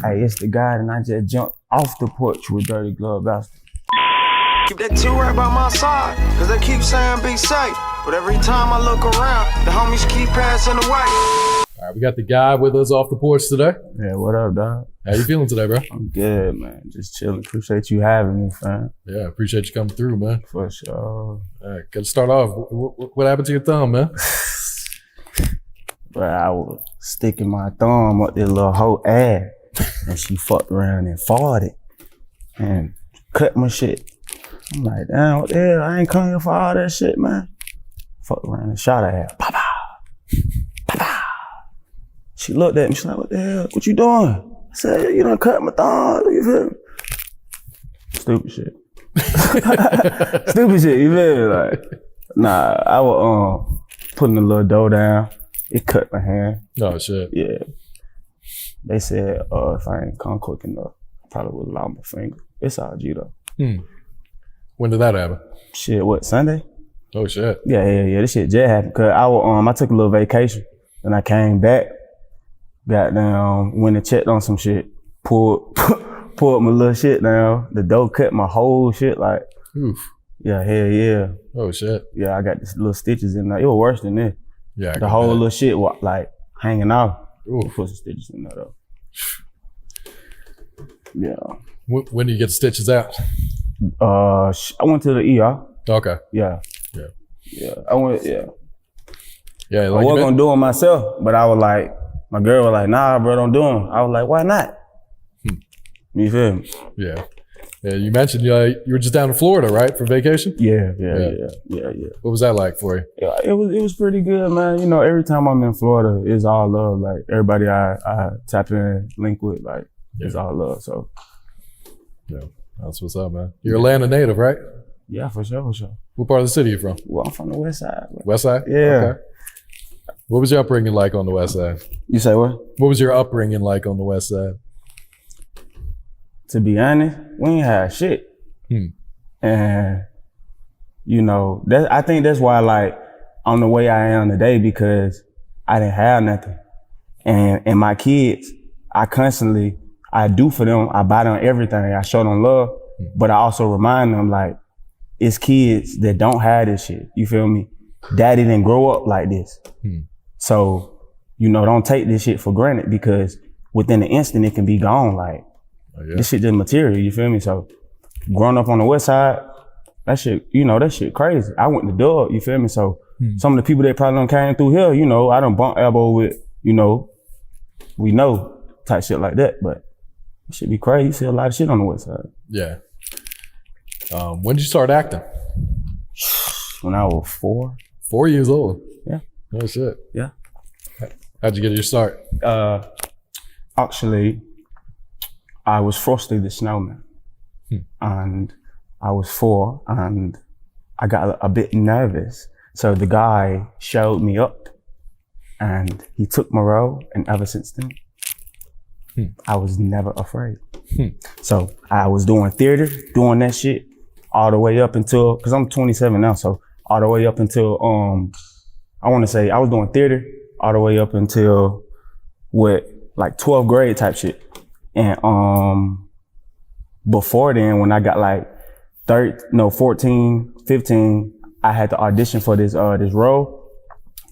Hey, it's the guy, and I just jumped off the porch with dirty glove bastard. Keep that two right by my side, cause they keep saying be safe. But every time I look around, the homies keep passing away. All right, we got the guy with us off the porch today. Yeah, what up, dog? How you feeling today, bro? I'm good, man. Just chilling. Appreciate you having me, fam. Yeah, appreciate you coming through, man. For sure. All right, gotta start off. What happened to your thumb, man? But I was sticking my thumb up this little hoe ass, and she fucked around and farted and cut my shit. I'm like, damn, what the hell? I ain't come here for all that shit, man. Fucked around and shot her ass. Papa. Papa. She looked at me. She's like, what the hell? What you doing? I said, you done cut my thumb. You feel me? Stupid shit. Stupid shit, you feel me? Like, nah, I was putting the little dough down. It cut my hand. Oh, shit. Yeah. They said, if I ain't come quick enough, I probably would allow my finger. It's all G though. When did that happen? Shit, what, Sunday? Oh, shit. Yeah. This shit just happened. Cause I took a little vacation. Then I came back, got down, went and checked on some shit, pulled my little shit down. The dough cut my whole shit like, oof. Yeah, hell yeah. Oh, shit. Yeah, I got these little stitches in there. It was worse than this. Yeah. The whole little shit was like hanging off. Oof. Put some stitches in there though. Yeah. When do you get the stitches out? I went to the ER. Okay. Yeah. I went. Yeah. Yeah. I wasn't gonna do them myself, but I was like, my girl was like, nah, bro, don't do them. I was like, why not? You feel me? Yeah. Yeah. You mentioned you were just down in Florida, right, for vacation? Yeah. What was that like for you? Yeah, it was pretty good, man. You know, every time I'm in Florida, it's all love. Like everybody I tap in, link with, like it's all love. So. Yeah. That's what's up, man. You're a Atlanta native, right? Yeah, for sure. What part of the city are you from? Well, I'm from the West Side. Bro. West Side? Yeah. Okay. What was your upbringing like on the West Side? You say what? What was your upbringing like on the West Side? To be honest, we ain't had shit. And, you know, I think that's why, like, I'm the way I am today, because I didn't have nothing. And my kids, I do for them. I buy them everything. I show them love, but I also remind them, like, it's kids that don't have this shit. You feel me? Daddy didn't grow up like this. So, you know, don't take this shit for granted, because within an instant it can be gone. Like, this shit just material. You feel me? So, growing up on the West Side, that shit crazy. I went to dub. You feel me? So, some of the people that probably done came through here, you know, I done bumped elbow with, you know, we know type shit like that, but. It should be crazy. You see a lot of shit on the West Side. Yeah. When did you start acting? When I was 4. 4 years old? Yeah. Oh, shit. Yeah. How'd you get your start? Actually, I was Frosty the Snowman. And I was 4, and I got a bit nervous. So the guy showed me up, and he took my role, and ever since then, I was never afraid. So I was doing theater, doing that shit all the way up until, cause I'm 27 now, so all the way up until, I wanna say I was doing theater all the way up until like 12th grade type shit. And before then, when I got like 14, 15, I had to audition for this role,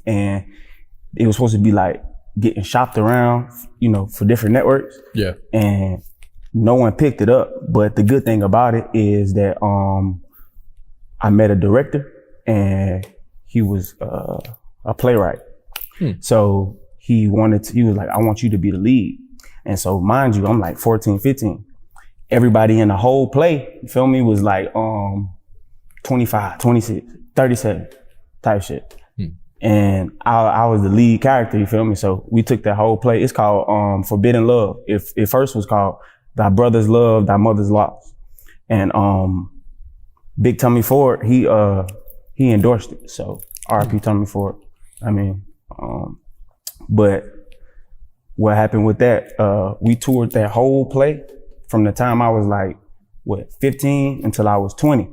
and it was supposed to be like getting shopped around, you know, for different networks. Yeah. And no one picked it up. But the good thing about it is that I met a director, and he was a playwright. So he was like, I want you to be the lead. And so mind you, I'm like 14, 15. Everybody in the whole play, you feel me, was like 25, 26, 37 type shit. And I was the lead character, you feel me? So we took that whole play. It's called Forbidden Love. It first was called Thy Brother's Love, Thy Mother's Loss. And Big Tommy Ford, he endorsed it. So R.I.P. Tommy Ford. I mean, but what happened with that, we toured that whole play from the time I was like, 15 until I was 20.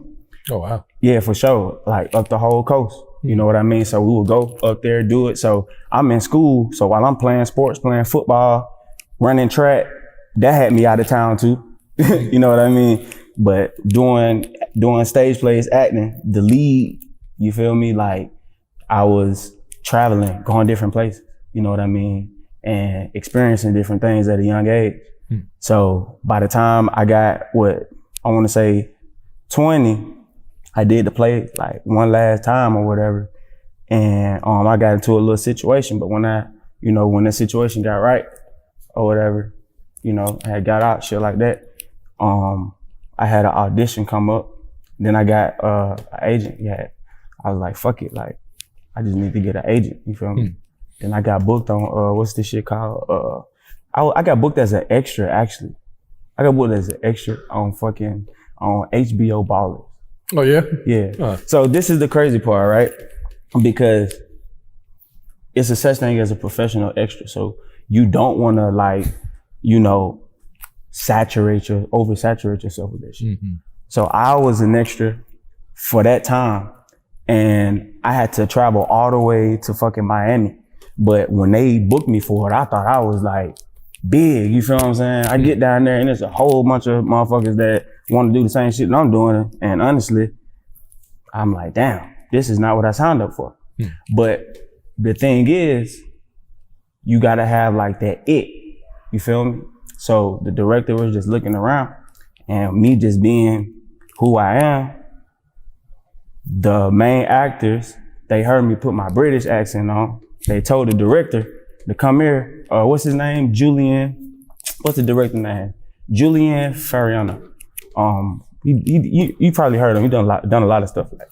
Oh, wow. Yeah, for sure. Like up the whole coast. You know what I mean? So we would go up there, do it. So I'm in school. So while I'm playing sports, playing football, running track, that had me out of town too. You know what I mean? But doing stage plays, acting, the lead, you feel me? Like I was traveling, going different places, you know what I mean? And experiencing different things at a young age. So by the time I got what I want to say 20, I did the play like one last time or whatever. And I got into a little situation, but when when the situation got right or whatever, I had got out, shit like that. I had an audition come up. Then I got an agent. Yeah, I was like, fuck it, like I just need to get an agent. You feel me? Then I got booked on what's this shit called? I got booked as an extra actually. I got booked as an extra on HBO Ballers. Oh yeah? Yeah. So this is the crazy part, right? Because it's a such thing as a professional extra. So you don't want to oversaturate yourself with that shit. So I was an extra for that time, and I had to travel all the way to fucking Miami. But when they booked me for it, I thought I was like big, you feel what I'm saying? I get down there and there's a whole bunch of motherfuckers that want to do the same shit that I'm doing. And honestly, I'm like, damn, this is not what I signed up for. But the thing is, you gotta have like that it, you feel me? So the director was just looking around, and me just being who I am, the main actors, they heard me put my British accent on. They told the director to come here. What's his name? Julian. What's the director name? Julian Fariano. You probably heard him. He done a lot of stuff like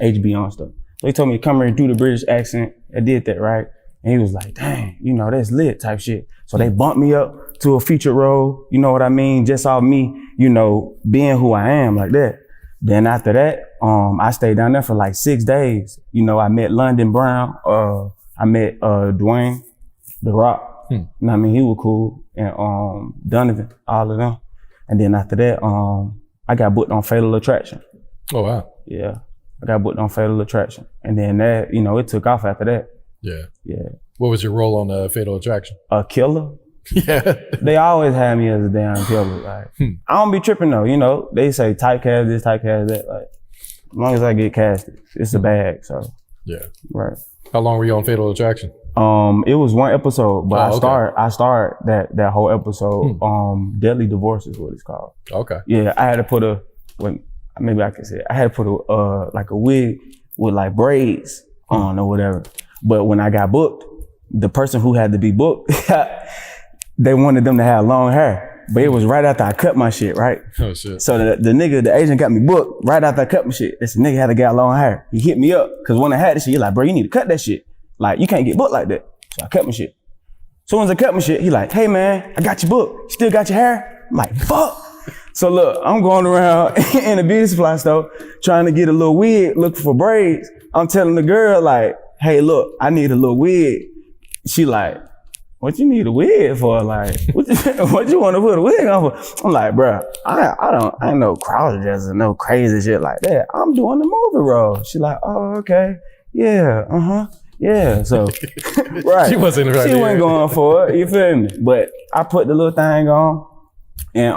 HBO and stuff. So he told me to come here and do the British accent. I did that, right? And he was like, dang, that's lit type shit. So they bumped me up to a featured role, you know what I mean? Just off me, being who I am like that. Then after that, I stayed down there for like 6 days. I met London Brown. I met Dwayne, The Rock. You know what I mean? He was cool. And Donovan, all of them. And then after that, I got booked on Fatal Attraction. Oh, wow. Yeah. I got booked on Fatal Attraction. And then that, it took off after that. Yeah. Yeah. What was your role on Fatal Attraction? A killer. Yeah. They always have me as a damn killer. Like, I don't be tripping though, they say typecast this, typecast that. Like, as long as I get casted, it's a bag, so. Yeah. Right. How long were you on Fatal Attraction? It was one episode, but I started that whole episode. Deadly Divorce is what it's called. Okay. Yeah, I had to put maybe I can say it. I had to put a wig with like braids on or whatever. But when I got booked, the person who had to be booked, they wanted them to have long hair. But it was right after I cut my shit, right? Oh shit. So the agent got me booked right after I cut my shit. This nigga had to get long hair. He hit me up, cause when I had this shit, he like, bro, you need to cut that shit. Like, you can't get booked like that. So I cut my shit. As soon as I cut my shit, he like, hey man, I got your book. Still got your hair? I'm like, fuck. So look, I'm going around in a beauty supply store trying to get a little wig, looking for braids. I'm telling the girl like, hey, look, I need a little wig. She like, what you need a wig for? Like, what you want to put a wig on for? I'm like, bruh, I ain't no crowd dressers and no crazy shit like that. I'm doing the movie role. She like, oh, okay. Yeah, yeah. So, right. She wasn't right. She wasn't going for it, you feel me? But I put the little thing on and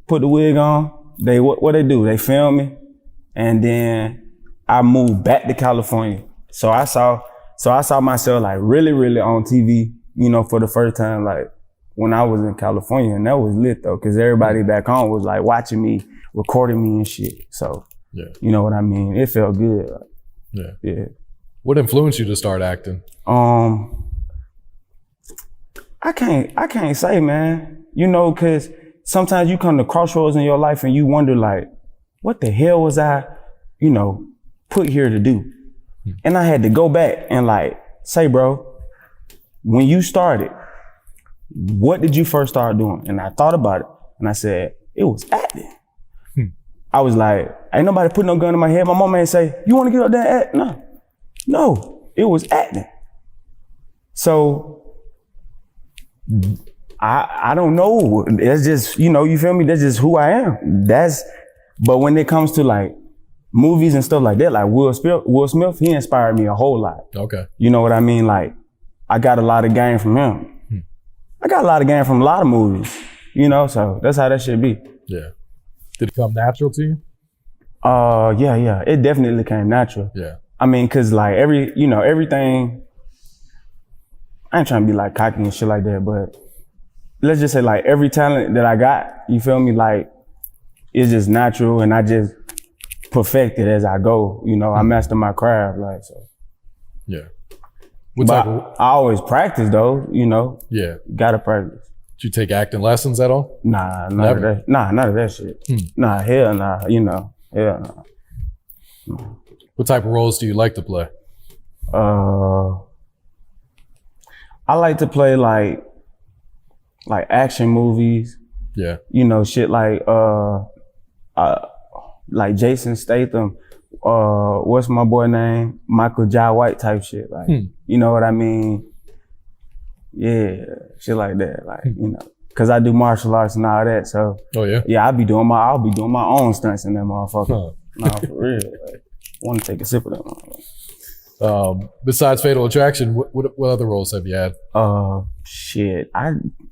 put the wig on. What they do? They film me, and then I moved back to California. So I saw myself like really, really on TV, for the first time, like when I was in California, and that was lit though, cause everybody back home was like watching me, recording me and shit. So, yeah, you know what I mean? It felt good. Yeah. What influenced you to start acting? I can't say, man, cause sometimes you come to crossroads in your life and you wonder like, what the hell was I, put here to do? And I had to go back and like say, bro, when you started, what did you first start doing? And I thought about it and I said, it was acting. I was like, ain't nobody put no gun in my head. My mama ain't say, you want to get up there and act? No, it was acting. So I don't know. That's just, you feel me? That's just who I am. But when it comes to like movies and stuff like that, like Will Smith, he inspired me a whole lot. Okay. You know what I mean? Like, I got a lot of game from him. I got a lot of game from a lot of movies, you know, so that's how that should be. Yeah. Did it come natural to you? Yeah. It definitely came natural. Yeah. I mean, cause like everything, I ain't trying to be like cocky and shit like that, but let's just say like every talent that I got, you feel me? Like it's just natural and I just perfect it as I go, you know, I master my craft, like, so. Yeah. But I always practice though, you know. Yeah. Gotta practice. Did you take acting lessons at all? Nah, none of that. Nah, none of that shit. Nah, hell nah, you know, hell nah. What type of roles do you like to play? I like to play like action movies. Yeah. You know, shit like Jason Statham. What's my boy name? Michael Jai White type shit. Like, you know what I mean? Yeah, shit like that. Like, you know, cause I do martial arts and all that. So, yeah, I'll be doing my own stunts in that motherfucker. Nah, for real. Like, I want to take a sip of that. Besides Fatal Attraction, what other roles have you had? Shit.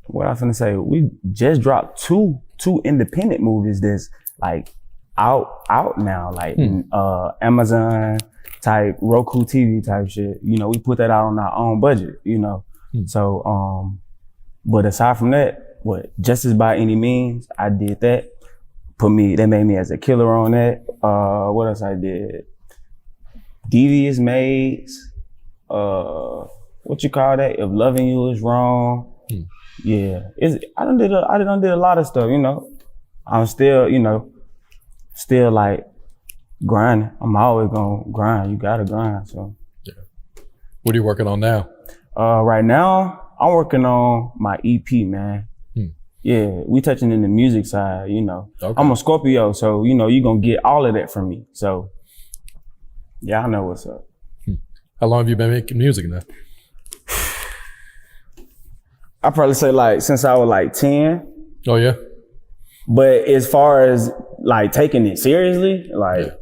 What I was gonna say? We just dropped two independent movies that's like out now, like Amazon type, Roku TV type shit. You know, we put that out on our own budget, you know. So, but aside from that, Just As By Any Means, I did that. They made me as a killer on that. What else I did? Devious Maids. What you call that? If Loving You Is Wrong. Yeah, I done did a lot of stuff, you know. I'm still, you know, like grinding. I'm always gonna grind. You gotta grind. So. Yeah. What are you working on now? Right now, I'm working on my EP, man. Yeah, we touching in the music side, you know. Okay. I'm a Scorpio, so, you know, you gonna get all of that from me. So, yeah, I know what's up. How long have you been making music now? I probably say like since I was like 10. Oh, yeah? But as far as like taking it seriously, like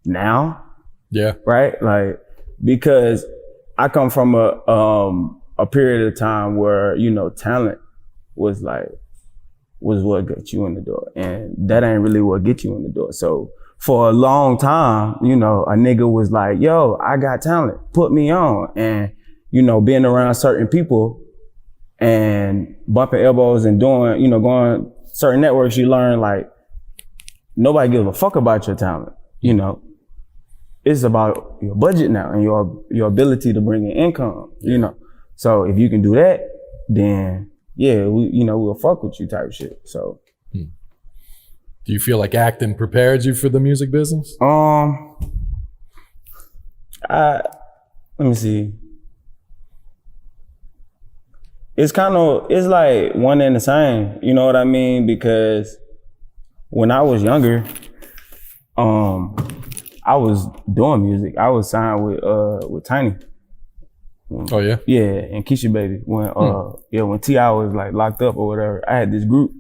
now. Yeah. Right? Like, because I come from a period of time where, you know, talent was what got you in the door. And that ain't really what get you in the door. So for a long time, you know, a nigga was like, yo, I got talent, put me on. And, you know, being around certain people and bumping elbows and doing, you know, going certain networks, you learn like nobody gives a fuck about your talent, you know. It's about your budget now and your ability to bring in income, you know. So if you can do that, then yeah, we'll fuck with you type shit. So. Do you feel like acting prepared you for the music business? Let me see. It's like one and the same, you know what I mean? Because when I was younger, I was doing music. I was signed with Tiny. Oh yeah? Yeah, and Keisha Baby. When T.I. was like locked up or whatever, I had this group.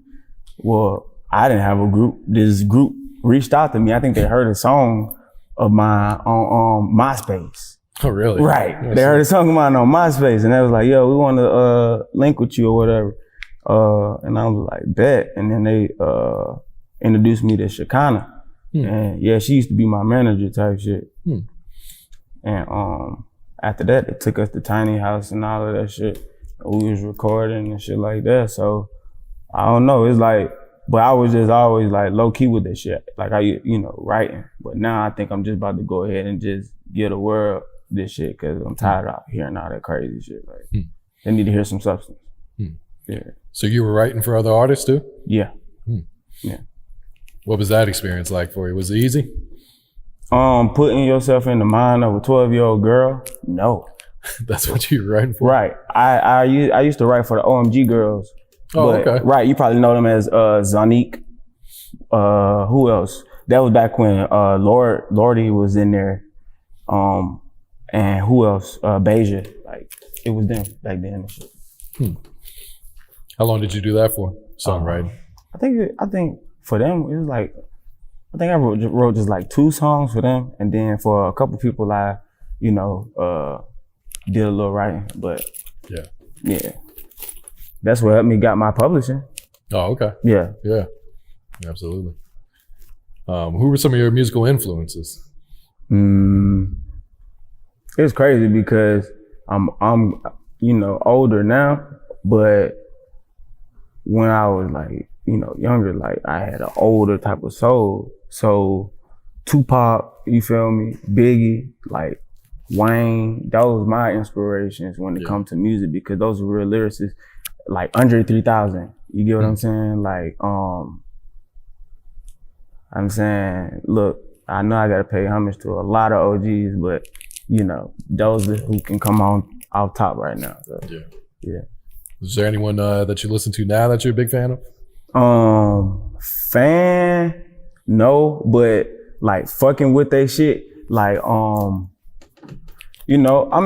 Well, I didn't have a group. This group reached out to me. I think they heard a song of mine on MySpace. Oh really? Right. Yes. They heard a song of mine on MySpace and they was like, yo, we want to link with you or whatever. And I was like, bet. And then they introduced me to Shakana. And yeah, she used to be my manager type shit. And after that, they took us to Tiny House and all of that shit. We was recording and shit like that. So I don't know. It's like, but I was just always like low key with that shit. Like writing. But now I think I'm just about to go ahead and just give the world this shit because I'm tired of hearing all that crazy shit. Like they need to hear some substance. Yeah. So you were writing for other artists too? Yeah. Yeah. What was that experience like for you? Was it easy? Putting yourself in the mind of a 12-year-old girl, no. That's what you were writing for? Right. I used to write for the OMG girls. Oh, okay. Right, you probably know them as Zonique. Who else? That was back when Lordy was in there. And who else? Beja. Like, it was them back then and shit. How long did you do that for? Songwriting? I think for them, it was like, I think I wrote just like 2 songs for them. And then for a couple people, I, did a little writing, but yeah. that's what helped me got my publishing. Oh, okay. Yeah. Yeah, absolutely. Who were some of your musical influences? It's crazy because I'm older now, but when I was like, younger, like I had an older type of soul. So Tupac, you feel me? Biggie, like Wayne, those my inspirations when it comes to music, because those are real lyricists. Like Andre 3000, you get what I'm saying? Like, I'm saying, look, I know I gotta pay homage to a lot of OGs, but those are who can come on off top right now. So, yeah. Is there anyone that you listen to now that you're a big fan of? Fan, no, but like fucking with they shit. Like, I'm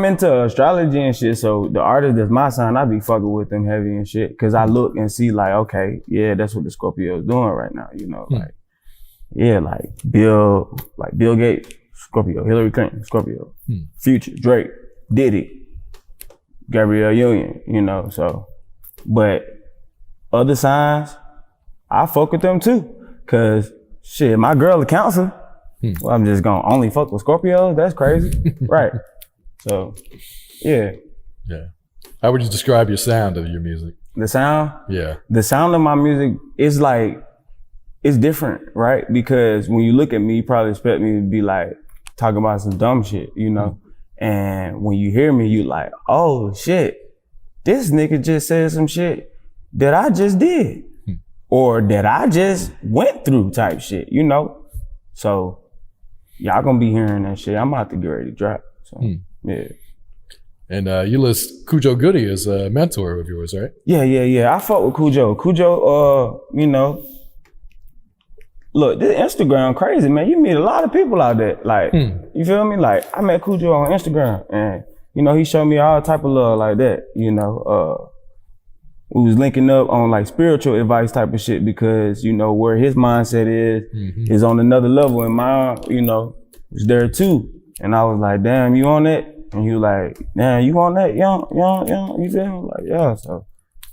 into astrology and shit, so the artist that's my sign, I be fucking with them heavy and shit, cause I look and see like, okay, yeah, that's what the Scorpio is doing right now, like, yeah, like Bill Gates, Scorpio, Hillary Clinton, Scorpio, Future, Drake, Diddy, Gabrielle Union, so, but other signs, I fuck with them too, cause shit, my girl a Cancer. Well, I'm just gonna only fuck with Scorpios? That's crazy, right? So, yeah. Yeah. How would you describe your sound of your music? The sound? Yeah. The sound of my music is like, it's different, right? Because when you look at me, you probably expect me to be like talking about some dumb shit, And when you hear me, you like, oh shit, this nigga just said some shit that I just did. Or that I just went through type shit, So y'all gonna be hearing that shit. I'm about to get ready to drop. So yeah. And you list Cujo Goody as a mentor of yours, right? Yeah. I fuck with Cujo. Look, this Instagram crazy, man. You meet a lot of people out there. Like, you feel me? Like, I met Cujo on Instagram, and he showed me all type of love like that. We was linking up on like spiritual advice type of shit, because where his mindset is on another level, and mine, was there too. And I was like, damn, you on that? And he was like, damn, you on that, young, you feel me? Like, yeah, so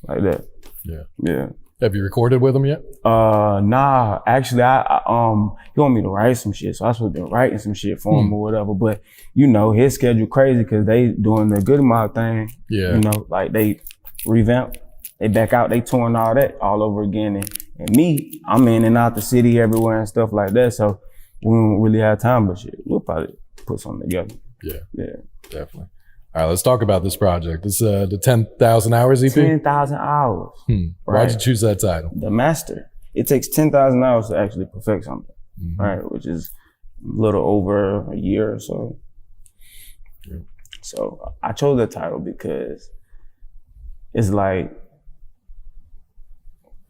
like that. Yeah. Have you recorded with him yet? Nah, actually, I he want me to write some shit, so I supposed to be writing some shit for him or whatever. But his schedule crazy, because they doing the Good Mob thing. Yeah. Like they revamp. They back out, they touring all that all over again. And me, I'm in and out the city everywhere and stuff like that. So we don't really have time, but shit, we'll probably put something together. Yeah, definitely. All right, let's talk about this project. It's the 10,000 Hours EP? 10,000 hours. Right. Why'd you choose that title? The master. It takes 10,000 hours to actually perfect something, right? Which is a little over a year or so. Yeah. So I chose that title because it's like,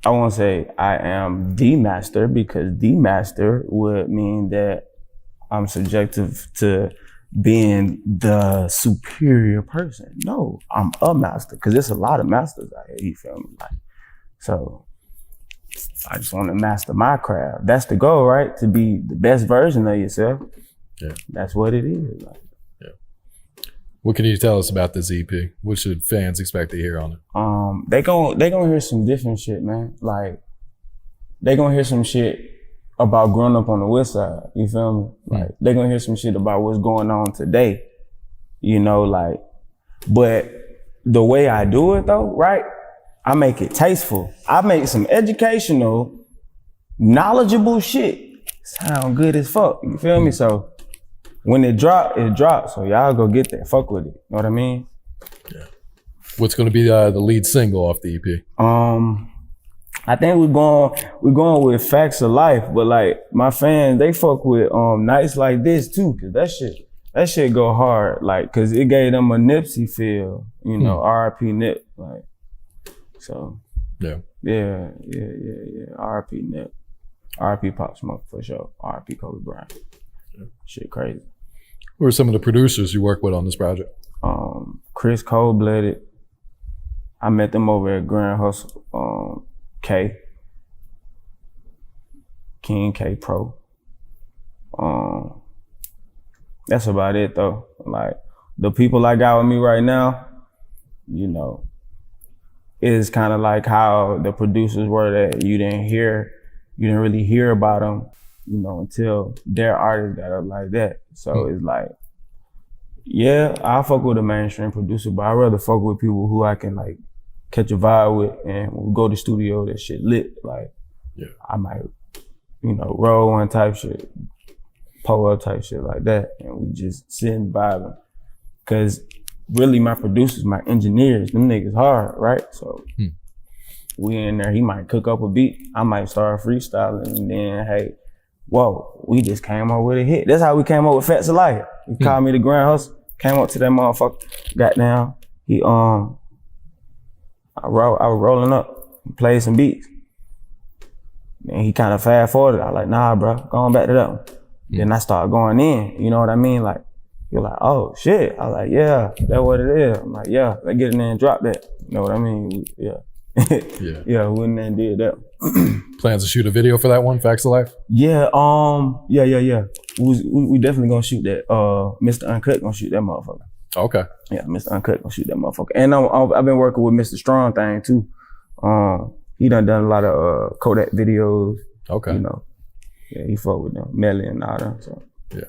I won't say I am the master, because the master would mean that I'm subjective to being the superior person. No, I'm a master, because there's a lot of masters out here, you feel me? Like, so I just want to master my craft. That's the goal, right? To be the best version of yourself. Yeah. That's what it is. Like, what can you tell us about this EP? What should fans expect to hear on it? They gonna hear some different shit, man. Like, they gonna hear some shit about growing up on the West Side. You feel me? Like, they gonna hear some shit about what's going on today. Like, but the way I do it though, right? I make it tasteful. I make some educational, knowledgeable shit sound good as fuck. You feel me? So when it drops. So y'all go get that. Fuck with it. Know what I mean? Yeah. What's going to be the lead single off the EP? I think we're going with Facts of Life, but like my fans, they fuck with nights like this too, cause that shit go hard. Like, cause it gave them a Nipsey feel, R.I.P. Nip. Like, so yeah. R.I.P. Nip, R.I.P. Pop Smoke for sure, R.I.P. Kobe Bryant. Shit crazy. Who are some of the producers you work with on this project? Chris Cold-Blooded. I met them over at Grand Hustle. K. King K Pro. That's about it though. Like, the people I got with me right now, is kind of like how the producers were that you didn't really hear about them, you know, until their artists got up like that. So it's like, yeah, I fuck with a mainstream producer, but I'd rather fuck with people who I can like catch a vibe with, and when we go to the studio, that shit lit. Like, I might, you know, roll one type shit, pull up type shit like that, and we just sitting vibing. Cause really my producers, my engineers, them niggas hard, right? So we in there, he might cook up a beat, I might start freestyling, and then, hey, whoa, we just came up with a hit. That's how we came up with Facts of Life. He called me the Grand Hustle, came up to that motherfucker, got down, he, I was rolling up, played some beats. And he kind of fast forwarded. I was like, nah, bro, going back to that one. Then I started going in, you know what I mean? Like, you're like, oh shit. I was like, yeah, that's what it is. I'm like, yeah, let's get in there and drop that. You know what I mean? Yeah. Yeah, we went in there and did that. Plans to shoot a video for that one, Facts of Life? Yeah, yeah. We definitely gonna shoot that. Mr. Uncut gonna shoot that motherfucker. Okay. Yeah, Mr. Uncut gonna shoot that motherfucker. And I've been working with Mr. Strong Thing too. He done a lot of Kodak videos. Okay. You know, yeah, he fuck with them, Melly and all them. So. Yeah.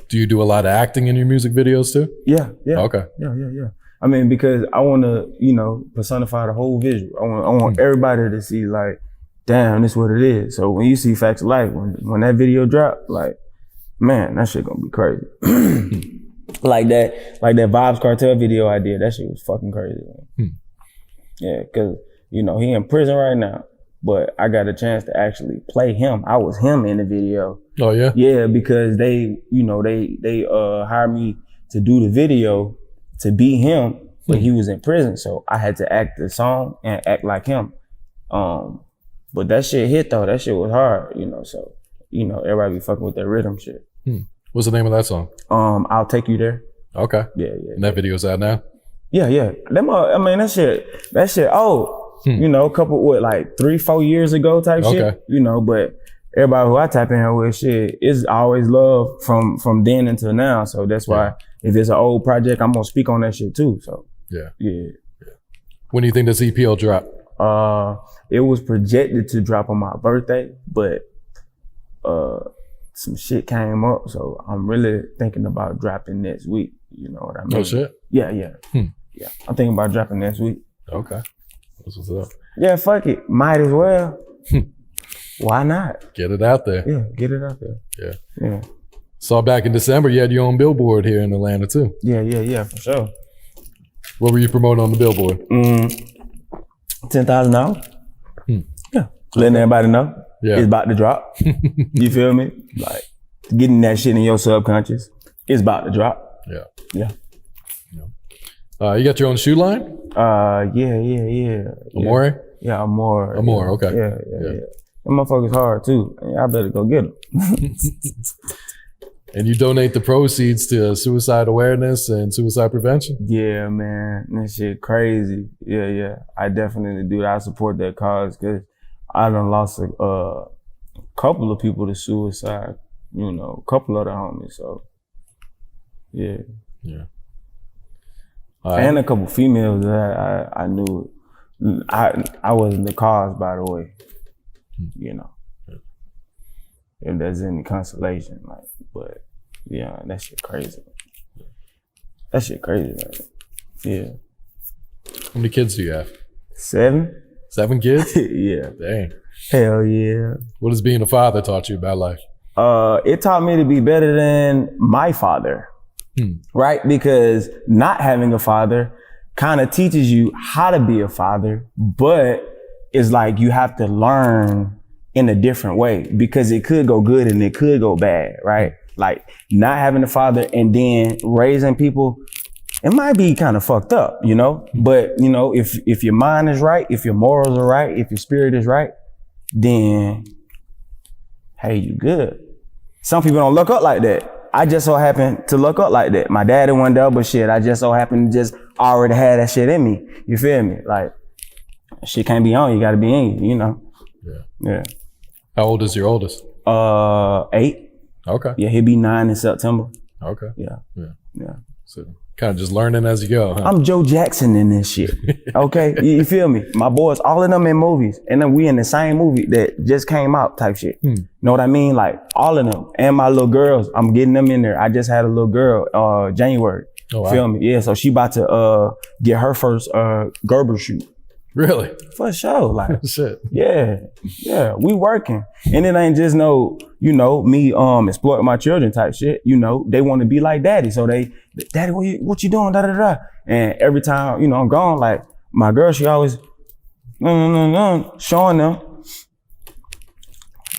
Do you do a lot of acting in your music videos too? Yeah. Okay. Yeah. I mean, because I want to, you know, personify the whole visual. I want everybody to see like, damn, this is what it is. So when you see Facts of Life, when that video drop, like, man, that shit gonna be crazy. like that Vibes Cartel video I did, that shit was fucking crazy. Yeah, cause you know, he in prison right now, but I got a chance to actually play him. I was him in the video. Oh yeah? Yeah, because they hired me to do the video to be him, but he was in prison. So I had to act the song and act like him. But that shit hit though, that shit was hard, you know, so, you know, everybody be fucking with that rhythm shit. What's the name of that song? I'll Take You There. Okay. Yeah. And that video's out now? Yeah. That shit, you know, a couple, like 3-4 years ago type shit, you know, but everybody who I tap in here with shit is always love from then until now. So that's why if it's an old project, I'm gonna speak on that shit too. So yeah. When do you think this EP will drop? It was projected to drop on my birthday, but some shit came up, so I'm really thinking about dropping next week. You know what I mean? Oh shit. Yeah. Yeah. I'm thinking about dropping next week. Okay. That's what's up. Yeah, fuck it. Might as well. Why not? Get it out there. Yeah, get it out there. Yeah. Saw back in December, you had your own billboard here in Atlanta too. Yeah, for sure. What were you promoting on the billboard? $10,000. Yeah. Letting everybody know. Yeah. It's about to drop. You feel me? Like getting that shit in your subconscious. It's about to drop. Yeah. You got your own shoe line? Yeah. Amore? Yeah, Amore. Amore, okay. Yeah. Them motherfuckers hard too. I better go get them. And you donate the proceeds to suicide awareness and suicide prevention? Yeah, man. That shit crazy. Yeah. I definitely do that. I support that cause because I done lost a couple of people to suicide, you know, a couple of the homies. So, yeah. And a couple females that I knew. I wasn't the cause, by the way. You know, if there's any consolation, like, but yeah, that shit crazy. That shit crazy, man. Yeah. How many kids do you have? 7. 7 kids? Yeah. Dang. Hell yeah. What has being a father taught you about life? It taught me to be better than my father. Right? Because not having a father kind of teaches you how to be a father, but it's like you have to learn in a different way because it could go good and it could go bad, right? Like not having a father and then raising people, it might be kind of fucked up, you know? But, you know, if your mind is right, if your morals are right, if your spirit is right, then, hey, you good. Some people don't look up like that. I just so happen to look up like that. My daddy wasn't there, but shit, I just so happen to just already had that shit in me. You feel me? Like, shit can't be on you, gotta be in you, you know? Yeah. How old is your oldest? 8. Okay. Yeah, he'll be 9 in September. Okay. Yeah. So Kind of just learning as you go, huh? I'm Joe Jackson in this shit. Okay, you feel me? My boys, all of them in movies, and then we in the same movie that just came out, type shit. Know what I mean? Like all of them, and my little girls, I'm getting them in there. I just had a little girl, January. Oh, wow. Feel me? Yeah, so she about to get her first Gerber shoot. Really? For sure. Like shit. Yeah, we working. And it ain't just me exploiting my children type shit. They want to be like daddy. So daddy, what you doing? Da da da. And every time, I'm gone, like my girl, she always showing them.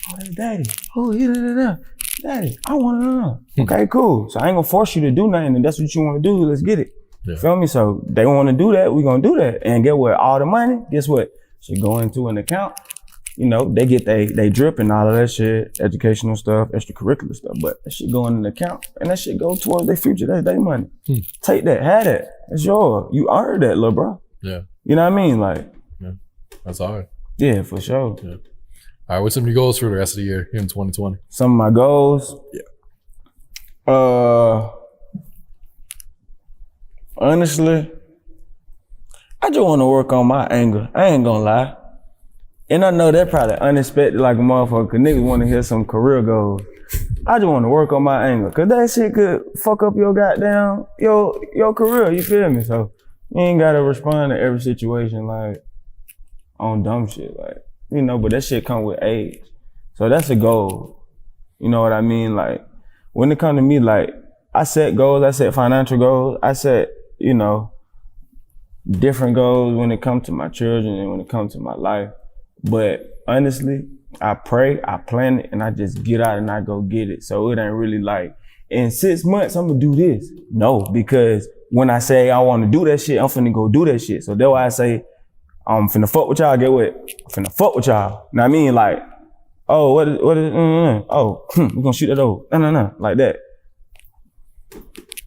Oh, that's daddy. Oh, yeah, da da da. Daddy, I want to know. Okay, cool. So I ain't gonna force you to do nothing. And that's what you want to do. Let's get it. Yeah. Feel me? So they want to do that. We gonna do that. And get what? All the money, guess what? Should go into an account. They get they drip and all of that shit, educational stuff, extracurricular stuff. But that shit go in an account, and that shit go towards their future. That's their money. Take that, have that. It's yours. You earned that, little bro. Yeah. You know what I mean? Like, yeah, that's hard. Yeah, for sure. Yeah. All right, what's some of your goals for the rest of the year here in 2020? Some of my goals. Yeah. Honestly, I just want to work on my anger. I ain't gonna lie. And I know that probably unexpected like a motherfucker, cause niggas want to hear some career goals. I just want to work on my anger, cause that shit could fuck up your goddamn, your career, you feel me? So you ain't gotta respond to every situation like on dumb shit, like, but that shit come with age. So that's a goal. You know what I mean? Like, when it come to me, like, I set goals, I set financial goals, I set, different goals when it comes to my children and when it comes to my life. But honestly, I pray, I plan it, and I just get out and I go get it. So it ain't really like, in 6 months, I'm gonna do this. No, because when I say I wanna do that shit, I'm finna go do that shit. So that's why I say, I'm finna fuck with y'all, get what? I'm finna fuck with y'all. Know what I mean? Like, oh, what is, oh, we're gonna shoot that over. No, like that.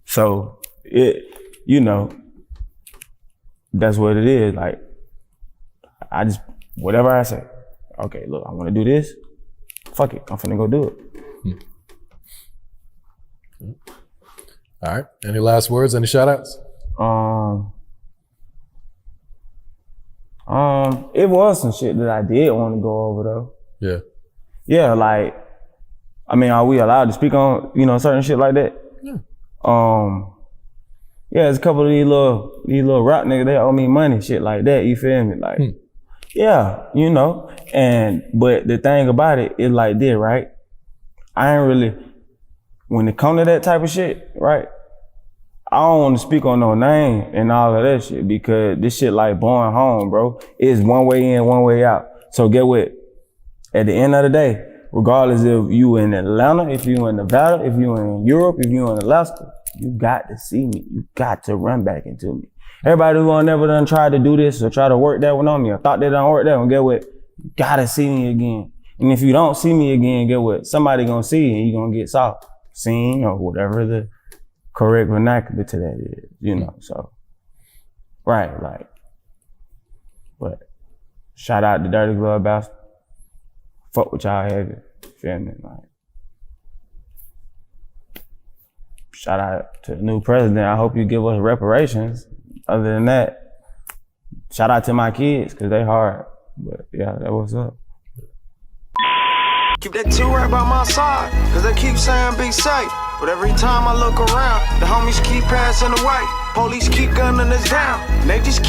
So that's what it is. Like, I just, whatever I say, okay, look, I want to do this. Fuck it, I'm finna go do it. All right. Any last words? Any shout outs? It was some shit that I did want to go over though. Yeah. Yeah, like, I mean, are we allowed to speak on, certain shit like that? Yeah. Yeah, there's a couple of these little rock niggas, they owe me money, shit like that, you feel me? Like, yeah, but the thing about it is like this, right? I ain't really, when it come to that type of shit, right? I don't want to speak on no name and all of that shit because this shit like born home, bro. It's one way in, one way out. So get what? At the end of the day, regardless if you in Atlanta, if you in Nevada, if you in Europe, if you in Alaska, you got to see me. You got to run back into me. Everybody who never done tried to do this or try to work that one on me or thought they done work that one, get what? You gotta see me again. And if you don't see me again, get what? Somebody gonna see you and you gonna get soft, seen, or whatever the correct vernacular to that is, so. Right, like, but shout out to Dirty Glove Bastard. Fuck with y'all heavy, feel me? Like, shout out to the new president. I hope you give us reparations. Other than that, shout out to my kids, cause they hard. But yeah, that was up. Keep that two right by my side, cause they keep saying be safe. But every time I look around, the homies keep passing away. Police keep gunning us down, and they just keep